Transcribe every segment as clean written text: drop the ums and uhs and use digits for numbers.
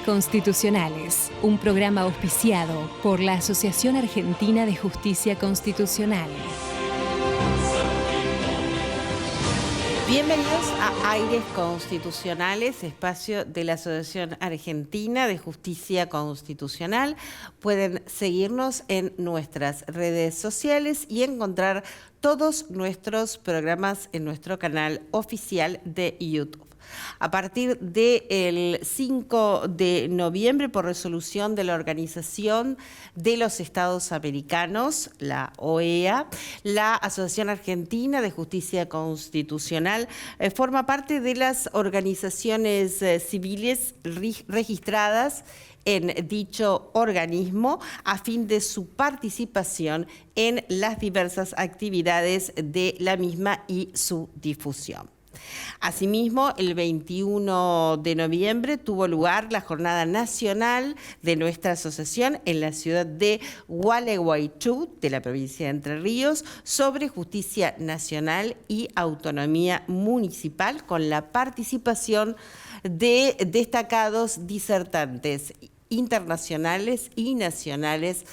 Constitucionales, un programa auspiciado por la Asociación Argentina de Justicia Constitucional. Bienvenidos a Aires Constitucionales, espacio de la Asociación Argentina de Justicia Constitucional. Pueden seguirnos en nuestras redes sociales y encontrar todos nuestros programas en nuestro canal oficial de YouTube. A partir del 5 de noviembre, por resolución de la Organización de los Estados Americanos, la OEA, la Asociación Argentina de Justicia Constitucional forma parte de las organizaciones civiles registradas en dicho organismo a fin de su participación en las diversas actividades de la misma y su difusión. Asimismo, el 21 de noviembre tuvo lugar la Jornada Nacional de nuestra asociación en la ciudad de Gualeguaychú, de la provincia de Entre Ríos, sobre justicia nacional y autonomía municipal, con la participación de destacados disertantes internacionales y nacionales,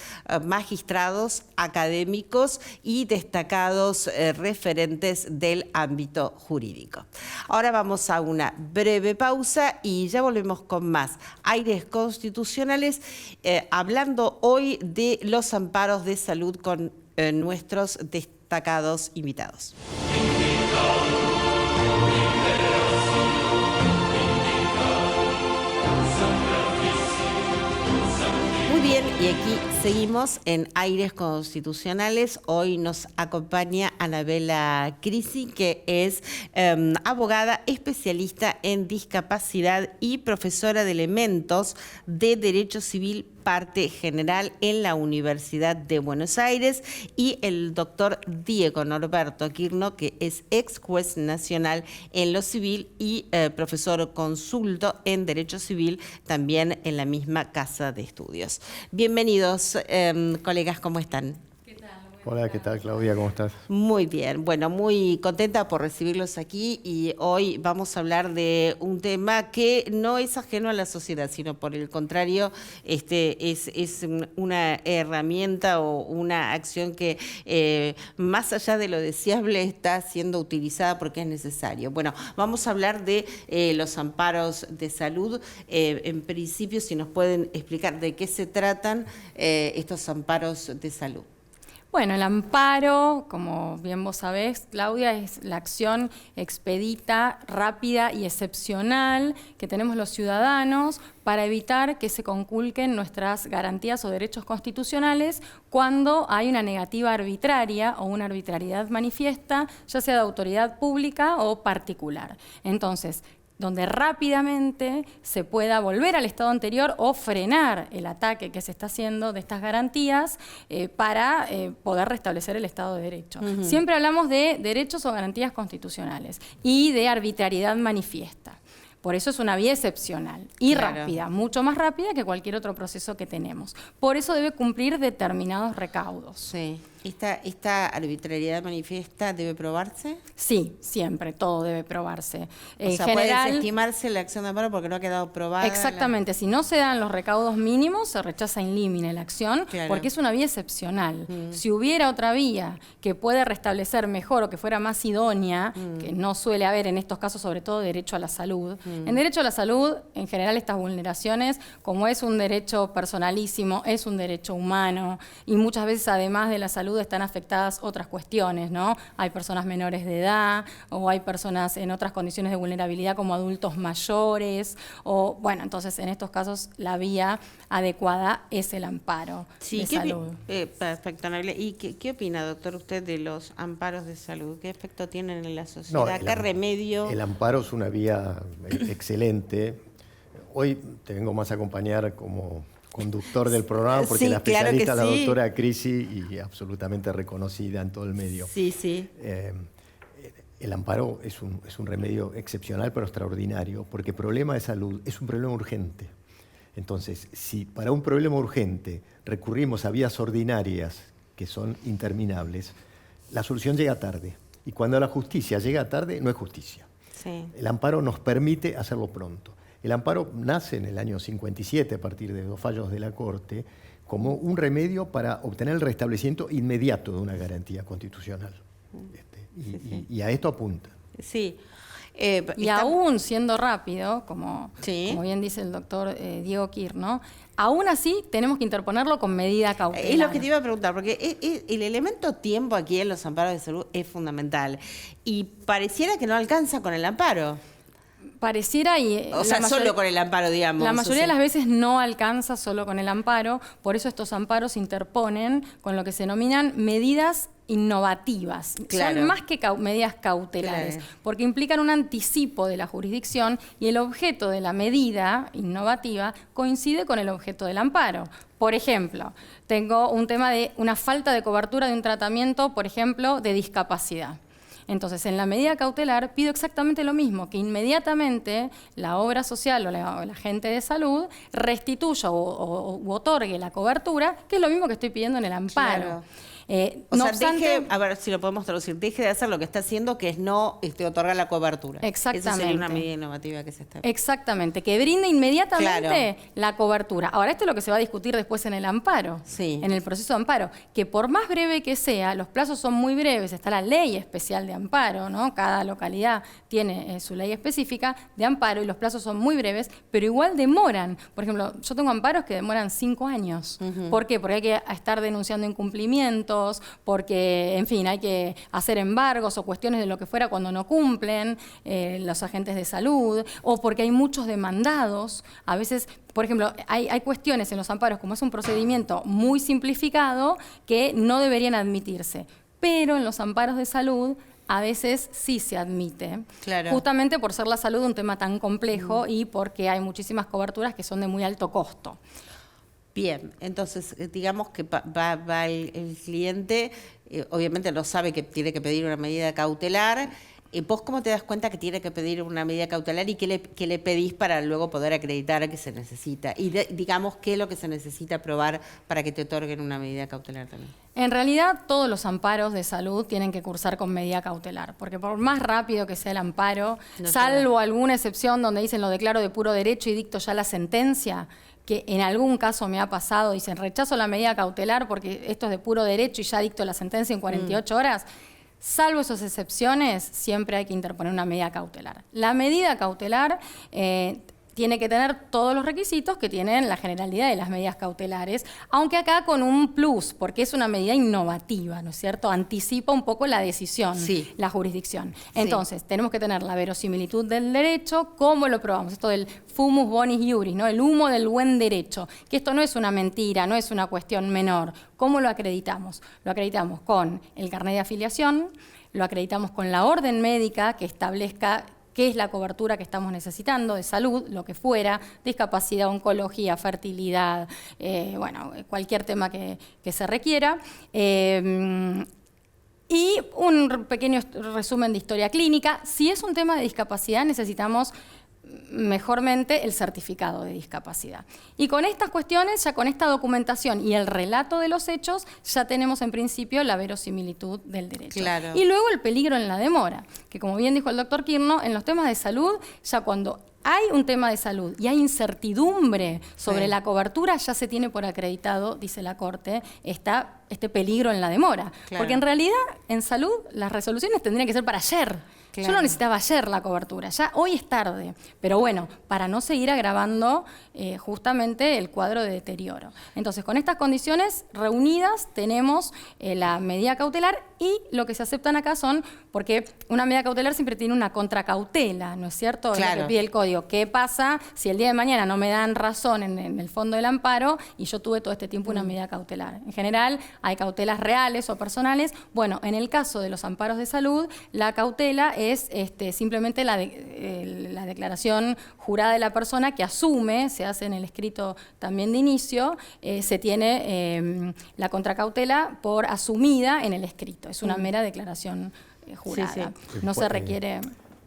magistrados, académicos y destacados referentes del ámbito jurídico. Ahora vamos a una breve pausa y ya volvemos con más Aires Constitucionales, hablando hoy de los amparos de salud con nuestros destacados invitados. Bien, y aquí seguimos en Aires Constitucionales. Hoy nos acompaña Anabela Crisi, que es abogada especialista en discapacidad y profesora de elementos de Derecho Civil Parte General en la Universidad de Buenos Aires, y el doctor Diego Norberto Quirno, que es ex juez nacional en lo civil y profesor consulto en Derecho Civil también en la misma casa de estudios. Bienvenidos, colegas, ¿cómo están? Hola, ¿qué tal, Claudia? ¿Cómo estás? Muy bien, bueno, muy contenta por recibirlos aquí, y hoy vamos a hablar de un tema que no es ajeno a la sociedad, sino por el contrario, es una herramienta o una acción que más allá de lo deseable está siendo utilizada porque es necesario. Bueno, vamos a hablar de los amparos de salud. En principio, si nos pueden explicar de qué se tratan estos amparos de salud. Bueno, el amparo, como bien vos sabés, Claudia, es la acción expedita, rápida y excepcional que tenemos los ciudadanos para evitar que se conculquen nuestras garantías o derechos constitucionales cuando hay una negativa arbitraria o una arbitrariedad manifiesta, ya sea de autoridad pública o particular. Entonces, donde rápidamente se pueda volver al estado anterior o frenar el ataque que se está haciendo de estas garantías para poder restablecer el Estado de Derecho. Siempre hablamos de derechos o garantías constitucionales y de arbitrariedad manifiesta. Por eso es una vía excepcional y rápida, mucho más rápida que cualquier otro proceso que tenemos. Por eso debe cumplir determinados recaudos. Sí. ¿Esta arbitrariedad manifiesta debe probarse? Sí, siempre, todo debe probarse. O sea, puede desestimarse la acción de amparo porque no ha quedado probada. Exactamente, si no se dan los recaudos mínimos, se rechaza in limine la acción, porque es una vía excepcional. Si hubiera otra vía que puede restablecer mejor o que fuera más idónea, que no suele haber en estos casos, sobre todo derecho a la salud. En derecho a la salud, en general, estas vulneraciones, como es un derecho personalísimo, es un derecho humano, y muchas veces, además de la salud, están afectadas otras cuestiones, ¿no? Hay personas menores de edad, o hay personas en otras condiciones de vulnerabilidad como adultos mayores, o bueno, entonces en estos casos la vía adecuada es el amparo de salud. Perfecto, Anabela. ¿Y qué opina, doctor, usted de los amparos de salud? ¿Qué efecto tienen en la sociedad? ¿Qué remedio? El amparo es una vía excelente. Hoy te vengo más a acompañar como conductor del programa, porque la especialista es la doctora Crisi, y absolutamente reconocida en todo el medio. Sí. El amparo es un remedio excepcional pero extraordinario, porque el problema de salud es un problema urgente. Entonces, si para un problema urgente recurrimos a vías ordinarias que son interminables, la solución llega tarde. Y cuando la justicia llega tarde, no es justicia. Sí. El amparo nos permite hacerlo pronto. El amparo nace en el año 57 a partir de 2 fallos de la Corte como un remedio para obtener el restablecimiento inmediato de una garantía constitucional. Y a esto apunta. Sí. Y aún siendo rápido, como bien dice el doctor Diego Kirr, ¿no? Aún así tenemos que interponerlo con medida cautelar. Es lo que te iba a preguntar, porque el elemento tiempo aquí en los amparos de salud es fundamental. Y pareciera que no alcanza con el amparo. Pareciera O sea, solo con el amparo, digamos. La mayoría de las veces no alcanza solo con el amparo, por eso estos amparos interponen con lo que se denominan medidas innovativas. Claro. Son más que medidas cautelares, Claro. porque implican un anticipo de la jurisdicción y el objeto de la medida innovativa coincide con el objeto del amparo. Por ejemplo, tengo un tema de una falta de cobertura de un tratamiento, por ejemplo, de discapacidad. Entonces, en la medida cautelar pido exactamente lo mismo, que inmediatamente la obra social o el agente de salud restituya u otorgue la cobertura, que es lo mismo que estoy pidiendo en el amparo. Claro. No obstante, a ver si lo podemos traducir, deje de hacer lo que está haciendo, que es no otorgar la cobertura. Exactamente. Esa sería una medida innovativa que se está... Exactamente, que brinde inmediatamente Claro. la cobertura. Ahora, esto es lo que se va a discutir después en el amparo, Sí. en el proceso de amparo, que por más breve que sea, los plazos son muy breves, está la ley especial de amparo, ¿no? Cada localidad tiene su ley específica de amparo y los plazos son muy breves, pero igual demoran. Por ejemplo, yo tengo amparos que demoran 5 años. ¿Por qué? Porque hay que estar denunciando incumplimientos, porque, en fin, hay que hacer embargos o cuestiones de lo que fuera cuando no cumplen los agentes de salud, o porque hay muchos demandados. A veces, por ejemplo, hay cuestiones en los amparos, como es un procedimiento muy simplificado, que no deberían admitirse. Pero en los amparos de salud a veces sí se admite, Claro. justamente por ser la salud un tema tan complejo y porque hay muchísimas coberturas que son de muy alto costo. Bien, entonces digamos que va el cliente, obviamente no sabe que tiene que pedir una medida cautelar. ¿Vos cómo te das cuenta que tiene que pedir una medida cautelar y qué le pedís para luego poder acreditar que se necesita? Y digamos, ¿qué es lo que se necesita probar para que te otorguen una medida cautelar también? En realidad, todos los amparos de salud tienen que cursar con medida cautelar, porque por más rápido que sea el amparo, No salvo alguna excepción donde dicen lo declaro de puro derecho y dicto ya la sentencia, que en algún caso me ha pasado, dicen rechazo la medida cautelar porque esto es de puro derecho y ya dicto la sentencia en 48 horas. Salvo esas excepciones, siempre hay que interponer una medida cautelar. La medida cautelar tiene que tener todos los requisitos que tienen la generalidad de las medidas cautelares, aunque acá con un plus, porque es una medida innovativa, ¿no es cierto? Anticipa un poco la decisión, Sí. la jurisdicción. Sí. Entonces, tenemos que tener la verosimilitud del derecho. ¿Cómo lo probamos? Esto del fumus bonis iuris, ¿no? El humo del buen derecho, que esto no es una mentira, no es una cuestión menor. ¿Cómo lo acreditamos? Lo acreditamos con el carnet de afiliación, lo acreditamos con la orden médica que establezca qué es la cobertura que estamos necesitando de salud, lo que fuera, discapacidad, oncología, fertilidad, bueno, cualquier tema que se requiera. Y un pequeño resumen de historia clínica. Si es un tema de discapacidad, necesitamos mejormente el certificado de discapacidad. Y con estas cuestiones, ya con esta documentación y el relato de los hechos, ya tenemos en principio la verosimilitud del derecho. Claro. Y luego el peligro en la demora, que como bien dijo el doctor Kirno, en los temas de salud, ya cuando hay un tema de salud y hay incertidumbre sobre la cobertura, ya se tiene por acreditado, dice la Corte, este peligro en la demora. Claro. Porque en realidad, en salud, las resoluciones tendrían que ser para ayer. Claro. Yo no necesitaba ayer la cobertura, ya hoy es tarde. Pero bueno, para no seguir agravando justamente el cuadro de deterioro. Entonces, con estas condiciones reunidas tenemos la medida cautelar y lo que se aceptan acá son, porque una medida cautelar siempre tiene una contracautela, ¿no es cierto? Claro. Es lo que pide el código. ¿Qué pasa si el día de mañana no me dan razón en el fondo del amparo y yo tuve todo este tiempo una medida cautelar? En general, hay cautelas reales o personales. Bueno, en el caso de los amparos de salud, la cautela es simplemente la declaración jurada de la persona que asume, se hace en el escrito también de inicio, se tiene la contracautela por asumida en el escrito. Es una mera declaración jurada. Sí, sí. No se requiere...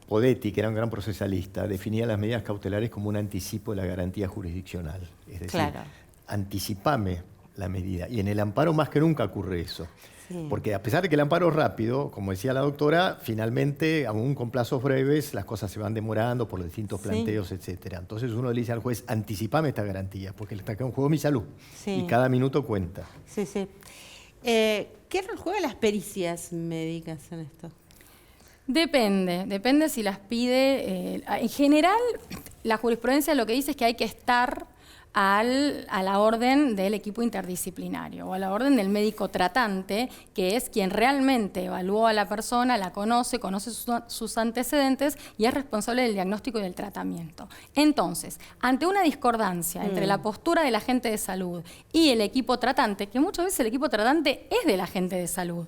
Podetti, que era un gran procesalista, definía las medidas cautelares como un anticipo de la garantía jurisdiccional. Es decir, Claro. anticipame la medida. Y en el amparo más que nunca ocurre eso. Sí. Porque a pesar de que el amparo es rápido, como decía la doctora, finalmente, aún con plazos breves, las cosas se van demorando por los distintos planteos, etcétera. Entonces uno le dice al juez, anticipame esta garantía, porque le está en juego mi salud. Sí. Y cada minuto cuenta. Sí, sí. ¿Qué rol juegan las pericias médicas en esto? Depende si las pide. En general, la jurisprudencia lo que dice es que hay que estar a la orden del equipo interdisciplinario o a la orden del médico tratante, que es quien realmente evaluó a la persona, la conoce sus antecedentes y es responsable del diagnóstico y del tratamiento. Entonces, ante una discordancia entre la postura del agente de salud y el equipo tratante, que muchas veces el equipo tratante es del agente de salud.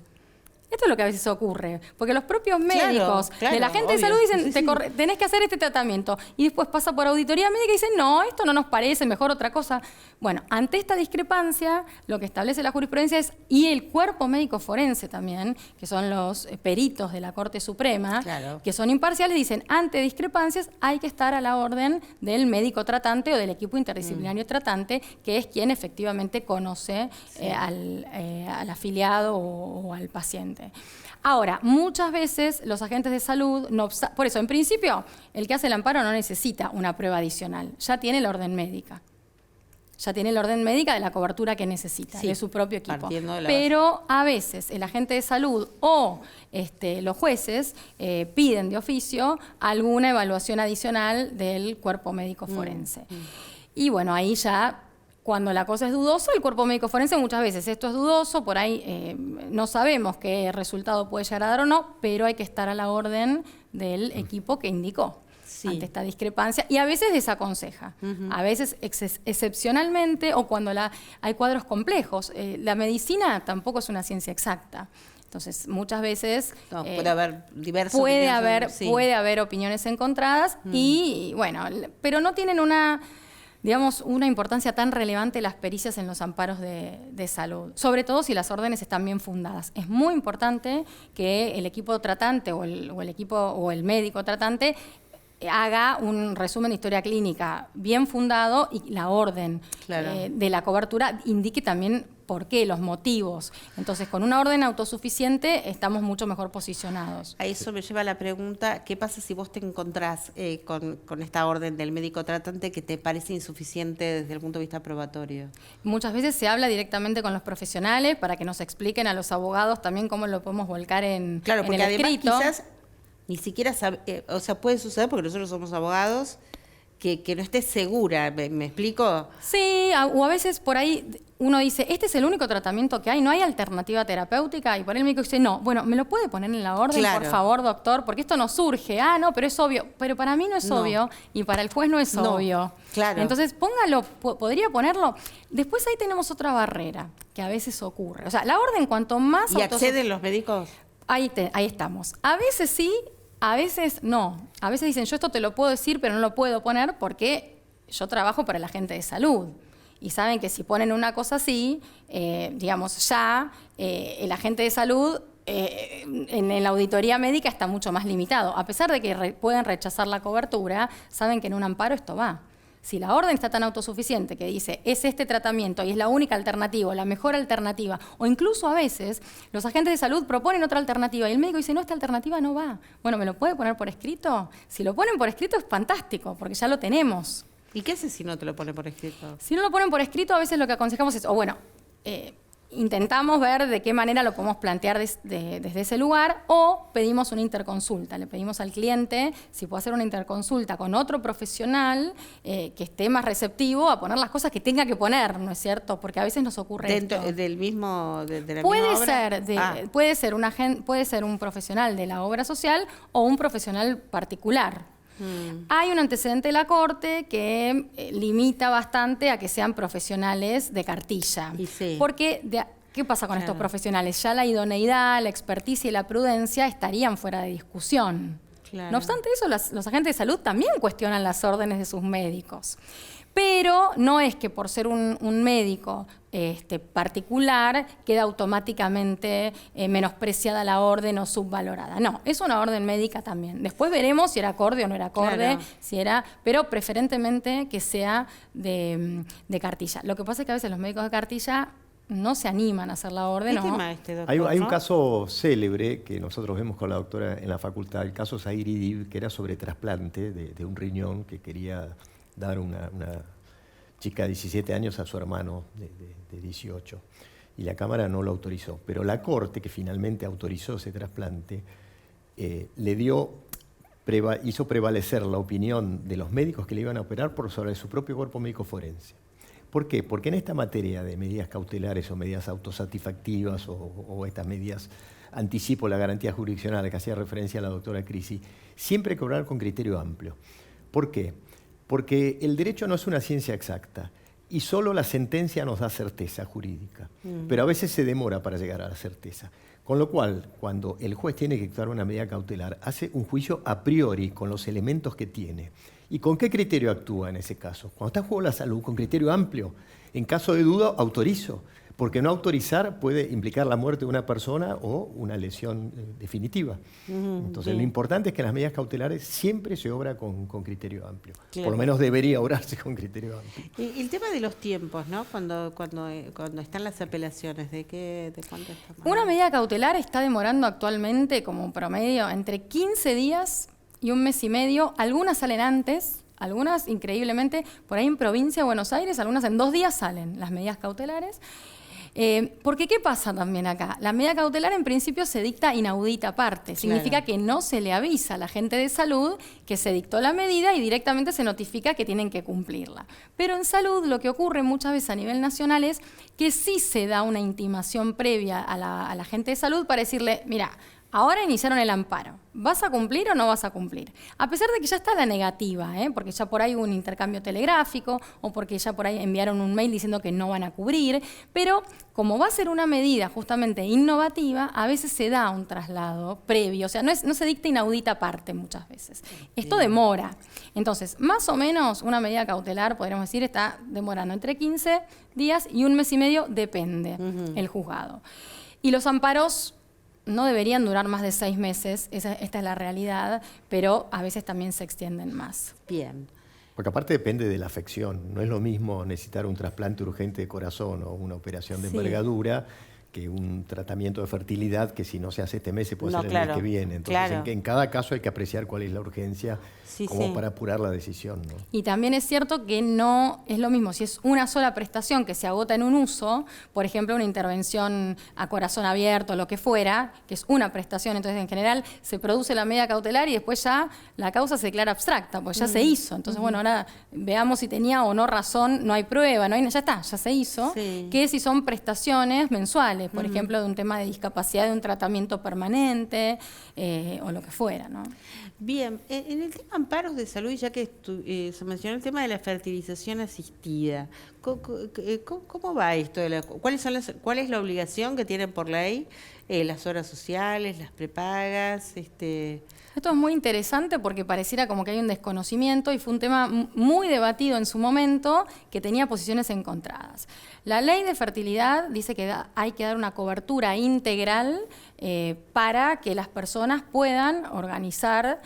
Esto es lo que a veces ocurre, porque los propios médicos de la gente de salud dicen, tenés que hacer este tratamiento, y después pasa por auditoría médica y dicen, no, esto no nos parece, mejor otra cosa. Bueno, ante esta discrepancia, lo que establece la jurisprudencia es, y el cuerpo médico forense también, que son los peritos de la Corte Suprema, que son imparciales, dicen, ante discrepancias hay que estar a la orden del médico tratante o del equipo interdisciplinario tratante, que es quien efectivamente conoce al afiliado o al paciente. Ahora, muchas veces los agentes de salud, por eso, en principio, el que hace el amparo no necesita una prueba adicional, ya tiene la orden médica. Ya tiene la orden médica de la cobertura que necesita, de su propio equipo. Pero a veces el agente de salud o los jueces piden de oficio alguna evaluación adicional del cuerpo médico forense. Y bueno, ahí ya... Cuando la cosa es dudosa, el cuerpo médico forense muchas veces esto es dudoso, por ahí no sabemos qué resultado puede llegar a dar o no, pero hay que estar a la orden del equipo que indicó ante esta discrepancia y a veces desaconseja, a veces excepcionalmente o cuando hay cuadros complejos. La medicina tampoco es una ciencia exacta. Entonces, muchas veces puede haber diversas puede haber opiniones encontradas y bueno, pero no tienen una importancia tan relevante las pericias en los amparos de salud, sobre todo si las órdenes están bien fundadas. Es muy importante que el equipo tratante o el médico tratante haga un resumen de historia clínica bien fundado y la orden de la cobertura indique también por qué, los motivos. Entonces, con una orden autosuficiente estamos mucho mejor posicionados. A eso me lleva la pregunta, ¿qué pasa si vos te encontrás con esta orden del médico tratante que te parece insuficiente desde el punto de vista probatorio? Muchas veces se habla directamente con los profesionales para que nos expliquen a los abogados también cómo lo podemos volcar en el porque además escrito. Quizás ni siquiera puede suceder, porque nosotros somos abogados, que no estés segura, ¿me explico? Sí, o a veces por ahí uno dice, este es el único tratamiento que hay, no hay alternativa terapéutica, y por ahí el médico dice, no, bueno, ¿me lo puede poner en la orden, por favor, doctor? Porque esto no surge. Ah, no, pero es obvio. Pero para mí no es obvio, y para el juez no es obvio. Claro. Entonces, póngalo, podría ponerlo. Después ahí tenemos otra barrera, que a veces ocurre. O sea, la orden cuanto más... ¿Y acceden los médicos? Ahí estamos. A veces sí, a veces no. A veces dicen, yo esto te lo puedo decir, pero no lo puedo poner porque yo trabajo para el agente de salud. Y saben que si ponen una cosa así, el agente de salud en la auditoría médica está mucho más limitado. A pesar de que pueden rechazar la cobertura, saben que en un amparo esto va. Si la orden está tan autosuficiente que dice es este tratamiento y es la única alternativa, la mejor alternativa, o incluso a veces los agentes de salud proponen otra alternativa y el médico dice no, esta alternativa no va. Bueno, ¿me lo puede poner por escrito? Si lo ponen por escrito es fantástico, porque ya lo tenemos. ¿Y qué haces si no te lo ponen por escrito? Si no lo ponen por escrito, a veces lo que aconsejamos es, intentamos ver de qué manera lo podemos plantear desde ese lugar o pedimos una interconsulta. Le pedimos al cliente si puede hacer una interconsulta con otro profesional que esté más receptivo a poner las cosas que tenga que poner, ¿no es cierto? Porque a veces nos ocurre dentro esto. Del mismo, de la puede misma obra. Puede ser un profesional de la obra social o un profesional particular. Hay un antecedente de la Corte que limita bastante a que sean profesionales de cartilla. Porque, ¿qué pasa con estos profesionales? Ya la idoneidad, la experticia y la prudencia estarían fuera de discusión. No obstante eso, los agentes de salud también cuestionan las órdenes de sus médicos. Pero no es que por ser un médico particular queda automáticamente menospreciada la orden o subvalorada. No, es una orden médica también. Después veremos si era acorde o no era acorde, pero preferentemente que sea de cartilla. Lo que pasa es que a veces los médicos de cartilla no se animan a hacer la orden. ¿Qué ¿no? tema doctor? Hay un caso célebre que nosotros vemos con la doctora en la facultad, el caso Zahir Idib, que era sobre trasplante de un riñón que quería dar una chica de 17 años a su hermano de 18. Y la Cámara no lo autorizó. Pero la Corte, que finalmente autorizó ese trasplante, hizo prevalecer la opinión de los médicos que le iban a operar por sobre su propio cuerpo médico forense. ¿Por qué? Porque en esta materia de medidas cautelares o medidas autosatisfactivas o estas medidas anticipo la garantía jurisdiccional a la que hacía referencia la doctora Crisi, siempre hay que obrar con criterio amplio. ¿Por qué? Porque el derecho no es una ciencia exacta y solo la sentencia nos da certeza jurídica, pero a veces se demora para llegar a la certeza. Con lo cual, cuando el juez tiene que actuar una medida cautelar, hace un juicio a priori con los elementos que tiene. ¿Y con qué criterio actúa en ese caso? Cuando está en juego la salud, con criterio amplio. En caso de duda, autorizo, porque no autorizar puede implicar la muerte de una persona o una lesión definitiva. Entonces, lo importante es que en las medidas cautelares siempre se obra con criterio amplio. Claro. Por lo menos debería obrarse con criterio amplio. Y el tema de los tiempos, ¿no? Cuando están las apelaciones, ¿de cuánto estamos? Una medida cautelar está demorando actualmente como promedio entre 15 días y 1 mes y medio. Algunas salen antes, algunas increíblemente, por ahí en provincia de Buenos Aires, algunas en 2 días salen las medidas cautelares. Porque ¿qué pasa también acá? La medida cautelar en principio se dicta inaudita aparte. Significa que no se le avisa a la gente de salud que se dictó la medida y directamente se notifica que tienen que cumplirla. Pero en salud lo que ocurre muchas veces a nivel nacional es que sí se da una intimación previa a la gente de salud para decirle, mira, ahora iniciaron el amparo. ¿Vas a cumplir o no vas a cumplir? A pesar de que ya está la negativa, porque ya por ahí hubo un intercambio telegráfico o porque ya por ahí enviaron un mail diciendo que no van a cubrir, pero como va a ser una medida justamente innovativa, a veces se da un traslado previo, o sea, no se dicta inaudita aparte muchas veces. Esto demora. Entonces, más o menos una medida cautelar, podríamos decir, está demorando entre 15 días y 1 mes y medio, depende el juzgado. Y los amparos no deberían durar más de 6 meses, esta es la realidad, pero a veces también se extienden más. Bien. Porque aparte depende de la afección. No es lo mismo necesitar un trasplante urgente de corazón o una operación de envergadura que un tratamiento de fertilidad que si no se hace este mes se puede hacer el mes que viene. Entonces, en cada caso hay que apreciar cuál es la urgencia para apurar la decisión, ¿no? Y también es cierto que no es lo mismo si es una sola prestación que se agota en un uso, por ejemplo, una intervención a corazón abierto, lo que fuera, que es una prestación, entonces en general se produce la medida cautelar y después ya la causa se declara abstracta, pues ya se hizo. Entonces, bueno, ahora veamos si tenía o no razón, no hay prueba, ya está, ya se hizo, que si son prestaciones mensuales, por ejemplo, de un tema de discapacidad, de un tratamiento permanente o lo que fuera, ¿no? Bien, en el tema amparos de salud, ya que se mencionó el tema de la fertilización asistida, ¿cómo va esto? ¿Cuál es la obligación que tienen por ley? Las horas sociales, las prepagas, Esto es muy interesante porque pareciera como que hay un desconocimiento y fue un tema muy debatido en su momento que tenía posiciones encontradas. La ley de fertilidad dice que hay que dar una cobertura integral para que las personas puedan organizar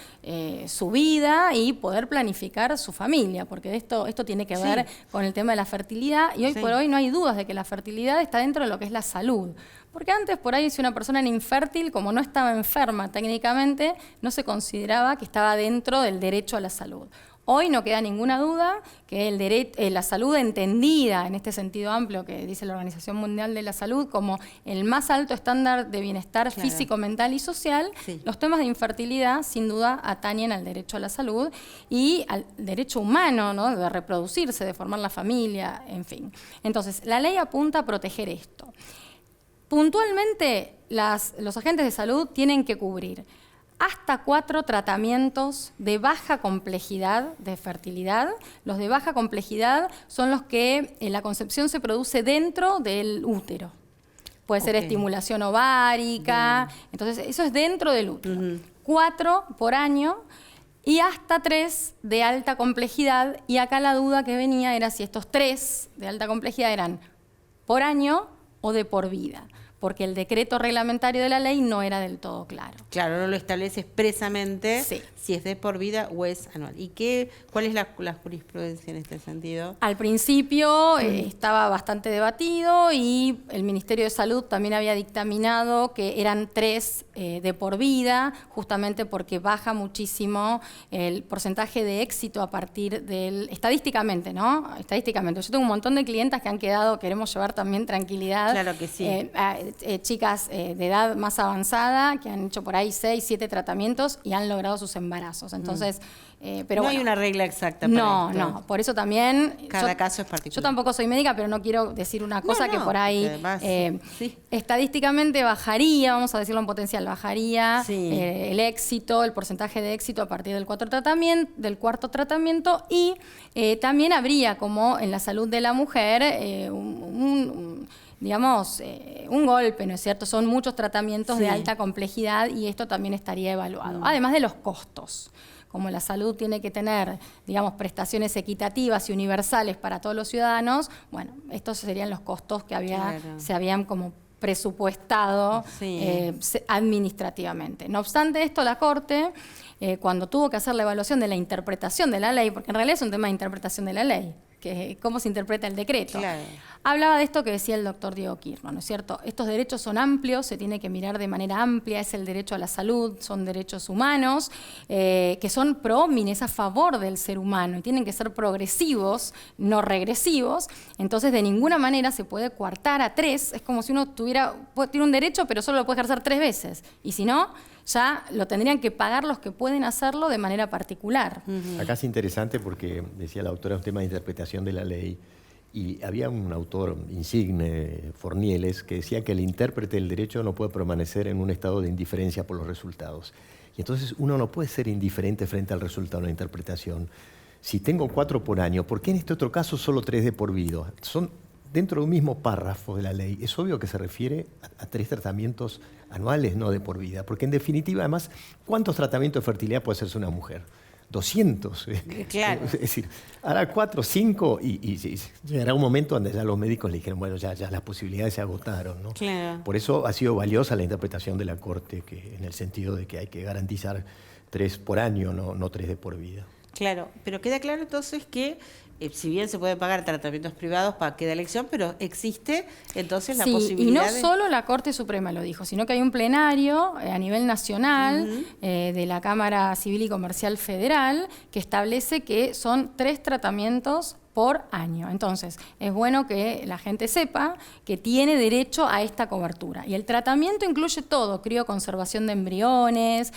su vida y poder planificar su familia, porque esto tiene que ver con el tema de la fertilidad y hoy por hoy no hay dudas de que la fertilidad está dentro de lo que es la salud. Porque antes, por ahí, si una persona era infértil, como no estaba enferma técnicamente, no se consideraba que estaba dentro del derecho a la salud. Hoy no queda ninguna duda que la salud entendida en este sentido amplio que dice la Organización Mundial de la Salud como el más alto estándar de bienestar físico, mental y social, los temas de infertilidad sin duda atañen al derecho a la salud y al derecho humano, ¿no?, de reproducirse, de formar la familia, en fin. Entonces, la ley apunta a proteger esto. Puntualmente, los agentes de salud tienen que cubrir hasta 4 tratamientos de baja complejidad de fertilidad. Los de baja complejidad son los que la concepción se produce dentro del útero. Puede ser estimulación ovárica, entonces eso es dentro del útero. 4 por año y hasta 3 de alta complejidad. Y acá la duda que venía era si estos 3 de alta complejidad eran por año o de por vida. porque el decreto reglamentario de la ley no era del todo claro. Claro, no lo establece expresamente Sí. si es de por vida o es anual. ¿Y cuál es la jurisprudencia en este sentido? Al principio estaba bastante debatido y el Ministerio de Salud también había dictaminado que eran 3 de por vida, justamente porque baja muchísimo el porcentaje de éxito a partir del... Estadísticamente, ¿no? Estadísticamente. Yo tengo un montón de clientas que han quedado, queremos llevar también tranquilidad. Claro que sí. Chicas de edad más avanzada que han hecho por ahí 6, 7 tratamientos y han logrado sus embarazos. Entonces, pero no hay bueno, una regla exacta para esto. No. Por eso también... Cada caso es particular. Yo tampoco soy médica, pero no quiero decir una cosa que por ahí además, sí. estadísticamente bajaría, vamos a decirlo en potencial, bajaría Sí. el éxito, el porcentaje de éxito a partir del cuarto tratamiento y también habría, como en la salud de la mujer, digamos, un golpe, ¿no es cierto? Son muchos tratamientos Sí. de alta complejidad y esto también estaría evaluado. Además de los costos. Como la salud tiene que tener, digamos, prestaciones equitativas y universales para todos los ciudadanos, bueno, estos serían los costos que se habían como presupuestado Sí. administrativamente. No obstante esto, la Corte, cuando tuvo que hacer la evaluación de la interpretación de la ley, porque en realidad es un tema de interpretación de la ley, que cómo se interpreta el decreto. Claro. Hablaba de esto que decía el doctor Diego Kirchner, ¿no es cierto? Estos derechos son amplios, se tiene que mirar de manera amplia, es el derecho a la salud, son derechos humanos, que son pro homine, es a favor del ser humano y tienen que ser progresivos, no regresivos. Entonces, de ninguna manera se puede coartar a 3, es como si uno tiene un derecho, pero solo lo puede ejercer 3 veces. Y si no, ya lo tendrían que pagar los que pueden hacerlo de manera particular. Acá es interesante porque, decía la autora, es un tema de interpretación de la ley, y había un autor insigne, Fornieles, que decía que el intérprete del derecho no puede permanecer en un estado de indiferencia por los resultados. Y entonces uno no puede ser indiferente frente al resultado de la interpretación. Si tengo 4 por año, ¿por qué en este otro caso solo 3 de por vida? Son dentro de un mismo párrafo de la ley. Es obvio que se refiere a 3 tratamientos anuales, no de por vida. Porque en definitiva, además, ¿cuántos tratamientos de fertilidad puede hacerse una mujer? 200. Claro. Es decir, hará 4, 5 y llegará un momento donde ya los médicos le dijeron, bueno, ya las posibilidades se agotaron, ¿no? Claro. Por eso ha sido valiosa la interpretación de la Corte, que en el sentido de que hay que garantizar 3 por año, no 3 de por vida. Claro, pero queda claro entonces que si bien se pueden pagar tratamientos privados para que da elección, pero existe entonces la posibilidad y no solo la Corte Suprema lo dijo, sino que hay un plenario a nivel nacional de la Cámara Civil y Comercial Federal que establece que son 3 tratamientos por año. Entonces, es bueno que la gente sepa que tiene derecho a esta cobertura. Y el tratamiento incluye todo, crioconservación de embriones,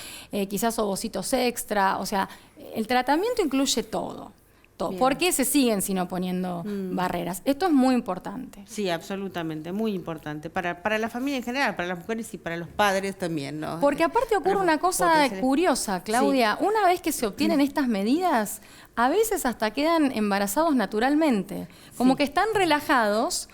quizás ovocitos extra, o sea, el tratamiento incluye todo. Bien. ¿Por qué se siguen sino poniendo barreras? Esto es muy importante. Sí, absolutamente, muy importante. Para la familia en general, para las mujeres y para los padres también, ¿no? Porque aparte ocurre una cosa curiosa, Claudia. Sí. Una vez que se obtienen estas medidas, a veces hasta quedan embarazados naturalmente. Como que están relajados,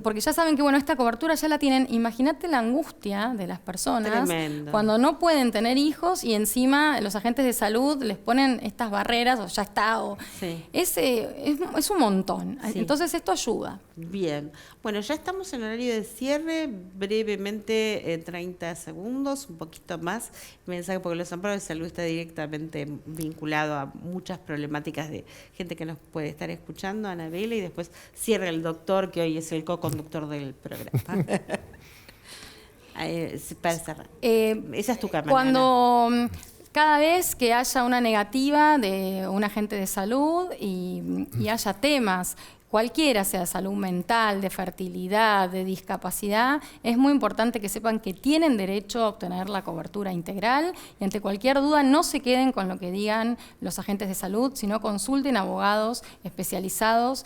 porque ya saben que bueno, esta cobertura ya la tienen. Imagínate la angustia de las personas Tremendo. cuando no pueden tener hijos y encima los agentes de salud les ponen estas barreras, o ya está, o Sí. es un montón. Sí. Entonces esto ayuda. Bien. Bueno, ya estamos en horario de cierre, brevemente 30 segundos, un poquito más. Mensaje, porque los amparos de salud está directamente vinculado a muchas problemáticas de gente que nos puede estar escuchando, Anabela, y después cierra el doctor, que hoy es el co-conductor del programa. Para cerrar. Esa es tu cámara. Cuando cada vez que haya una negativa de un agente de salud y haya temas, cualquiera sea de salud mental, de fertilidad, de discapacidad, es muy importante que sepan que tienen derecho a obtener la cobertura integral y ante cualquier duda no se queden con lo que digan los agentes de salud, sino consulten abogados especializados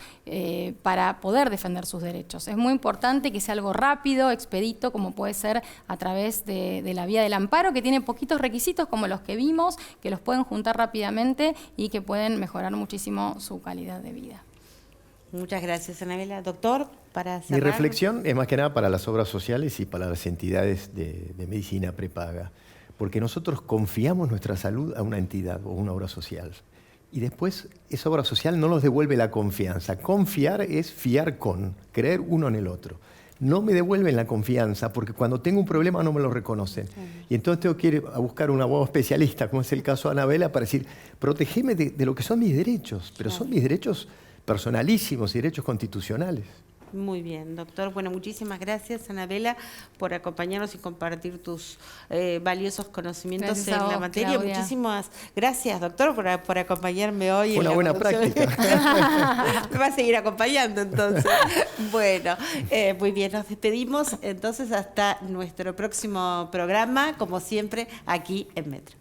para poder defender sus derechos. Es muy importante que sea algo rápido, expedito, como puede ser a través de la vía del amparo, que tiene poquitos requisitos como los que vimos, que los pueden juntar rápidamente y que pueden mejorar muchísimo su calidad de vida. Muchas gracias, Anabela. Doctor, para cerrar. Mi reflexión es más que nada para las obras sociales y para las entidades de medicina prepaga, porque nosotros confiamos nuestra salud a una entidad o una obra social. Y después esa obra social no nos devuelve la confianza. Confiar es fiar con, creer uno en el otro. no me devuelven la confianza, porque cuando tengo un problema no me lo reconocen. Y entonces tengo que ir a buscar un abogado especialista, como es el caso de Anabela, para decir, protégeme de lo que son mis derechos, pero son mis derechos personalísimos y derechos constitucionales. Muy bien, doctor. Bueno, muchísimas gracias, Anabela, por acompañarnos y compartir tus valiosos conocimientos Gracias en a la vos, materia. Claudia. Muchísimas gracias, doctor, por acompañarme hoy. Fue en una la buena conducción. práctica. Me va a seguir acompañando, entonces. Bueno, muy bien, nos despedimos entonces hasta nuestro próximo programa, como siempre, aquí en Metro.